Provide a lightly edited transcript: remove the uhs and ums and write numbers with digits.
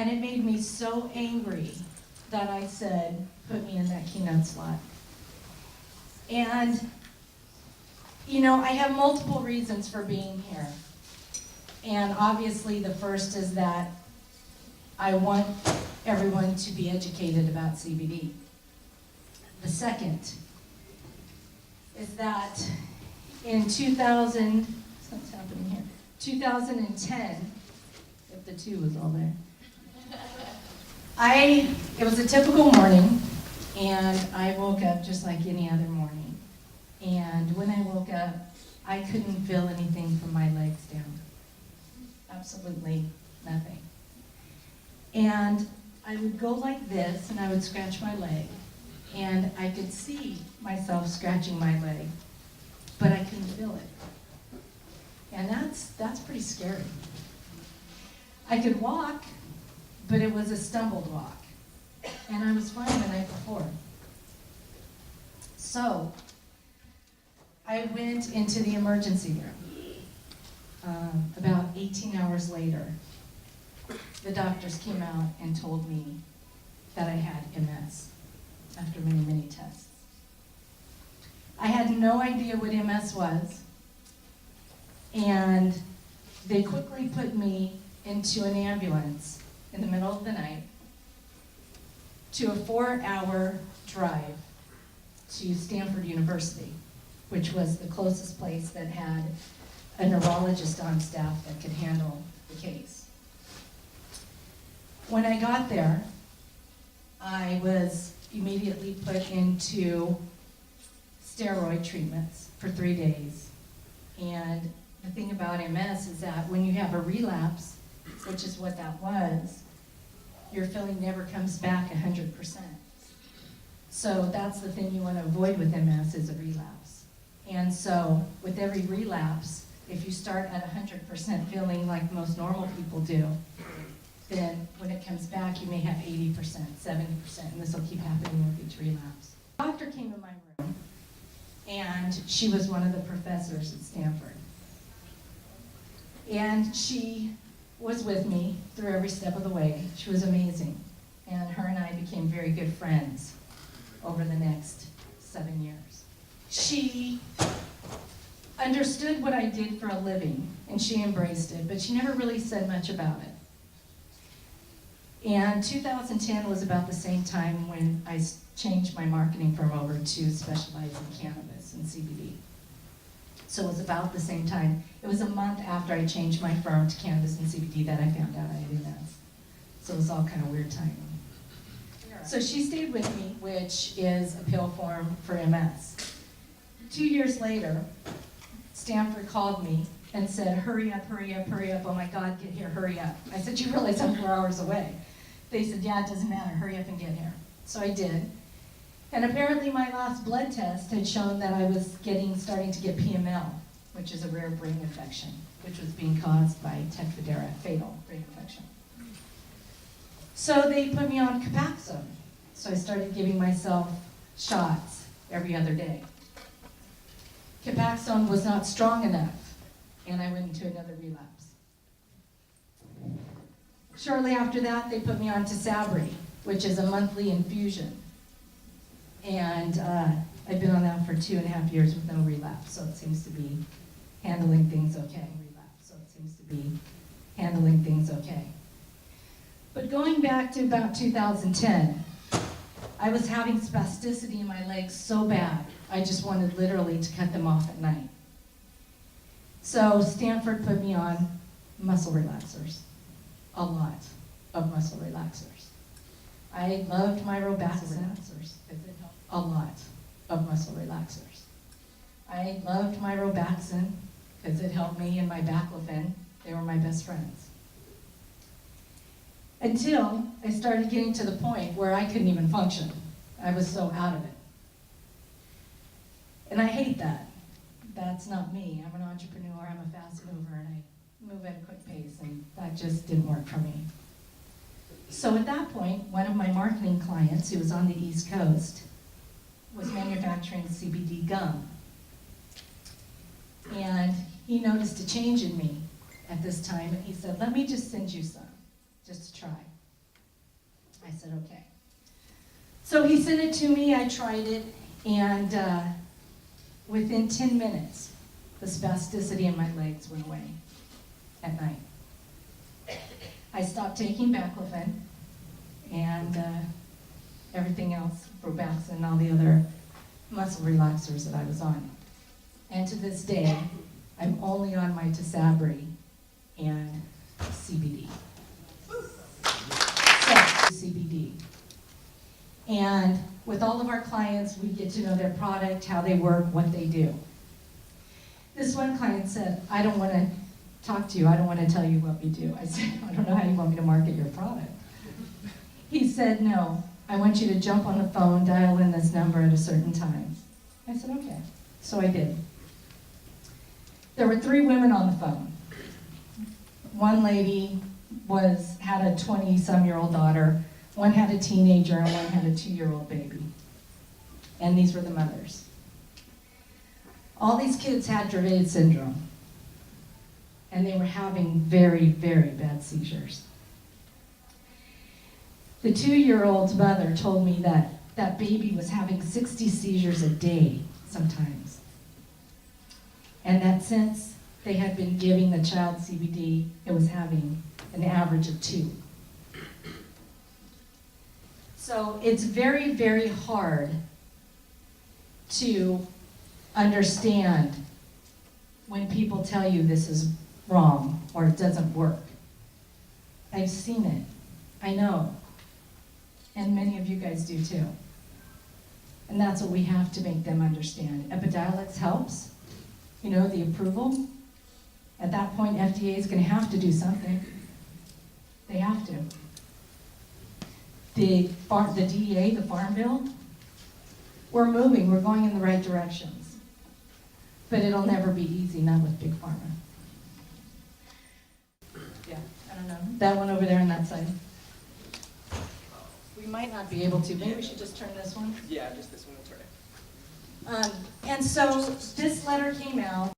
And it made me so angry that I said, put me in that keynote slot. And, you know, I have multiple reasons for being here. And obviously the first is that I want everyone to be educated about CBD. The second is that in 2000, something's happening here, 2010, if the 2 was all there, it was a typical morning, and I woke up just like any other morning. And when I woke up, I couldn't feel anything from my legs down. Absolutely nothing. And I would go like this, and I would scratch my leg, and I could see myself scratching my leg, but I couldn't feel it. And that's pretty scary. I could walk, but it was a stumbled walk. And I was fine the night before. So I went into the emergency room. About 18 hours later, the doctors came out and told me that I had MS after many, many tests. I had no idea what MS was, and they quickly put me into an ambulance in the middle of the night to a 4-hour drive to Stanford University, which was the closest place that had a neurologist on staff that could handle the case. When I got there, I was immediately put into steroid treatments for 3 days. And the thing about MS is that when you have a relapse, which is what that was, your feeling never comes back 100%. So that's the thing you want to avoid with MS is a relapse. And so with every relapse, if you start at 100% feeling like most normal people do, then when it comes back, you may have 80%, 70%, and this will keep happening with each relapse. The doctor came in my room, and she was one of the professors at Stanford. And she was with me through every step of the way. She was amazing. And her and I became very good friends over the next 7 years. She understood what I did for a living, and she embraced it, but she never really said much about it. And 2010 was about the same time when I changed my marketing firm over to specialize in cannabis and CBD. So it was about the same time. It was a month after I changed my firm to cannabis and CBD that I found out I had MS. So it was all kind of weird timing. So she stayed with me, which is a pill form for MS. 2 years later, Stanford called me and said, hurry up, hurry up, hurry up. Oh my God, get here, hurry up. I said, you realize I'm 4 hours away. They said, yeah, it doesn't matter, hurry up and get here. So I did. And apparently my last blood test had shown that I was starting to get PML, which is a rare brain infection, which was being caused by Tecfidera, fatal brain infection. So they put me on Copaxone. So I started giving myself shots every other day. Copaxone was not strong enough, and I went into another relapse. Shortly after that, they put me on Sabri, which is a monthly infusion. And I've been on that for 2.5 years with no relapse, so it seems to be handling things okay. But going back to about 2010, I was having spasticity in my legs so bad, I just wanted literally to cut them off at night. So Stanford put me on muscle relaxers, a lot of muscle relaxers. I loved my Robaxin, a lot of muscle relaxers. I loved my Robaxin because it helped me, and my Baclofen. They were my best friends. Until I started getting to the point where I couldn't even function. I was so out of it. And I hate that. That's not me. I'm an entrepreneur, I'm a fast mover, and I move at a quick pace, and that just didn't work for me. So at that point, one of my marketing clients, who was on the East Coast, was manufacturing CBD gum. And he noticed a change in me at this time, and he said, let me just send you some, just to try. I said, okay. So he sent it to me, I tried it, and within 10 minutes, the spasticity in my legs went away at night. I stopped taking baclofen and everything else, Robaxin and all the other muscle relaxers that I was on. And to this day, I'm only on my Tisabri and CBD. So, CBD. And with all of our clients, we get to know their product, how they work, what they do. This one client said, I don't want to talk to you, I don't want to tell you what we do. I said, I don't know how you want me to market your product. He said, no, I want you to jump on the phone, dial in this number at a certain time. I said, okay. So I did. There were 3 women on the phone. One lady had a 20-some-year-old daughter, one had a teenager, and one had a 2-year-old baby. And these were the mothers. All these kids had Dravet syndrome, and they were having very, very bad seizures. The 2-year-old's mother told me that that baby was having 60 seizures a day sometimes. And that since they had been giving the child CBD, it was having an average of 2. So it's very, very hard to understand when people tell you this is wrong or it doesn't work. I've seen it. I know. And many of you guys do too. And that's what we have to make them understand. Epidiolex helps. You know, the approval. At that point, FDA is going to have to do something. They have to. The DEA, the Farm Bill, we're moving, we're going in the right directions. But it'll never be easy, not with Big Pharma. Yeah, I don't know. That one over there on that side. We might not be able to. Maybe we should just turn this one. Yeah, just this one will turn it. And so this letter came out,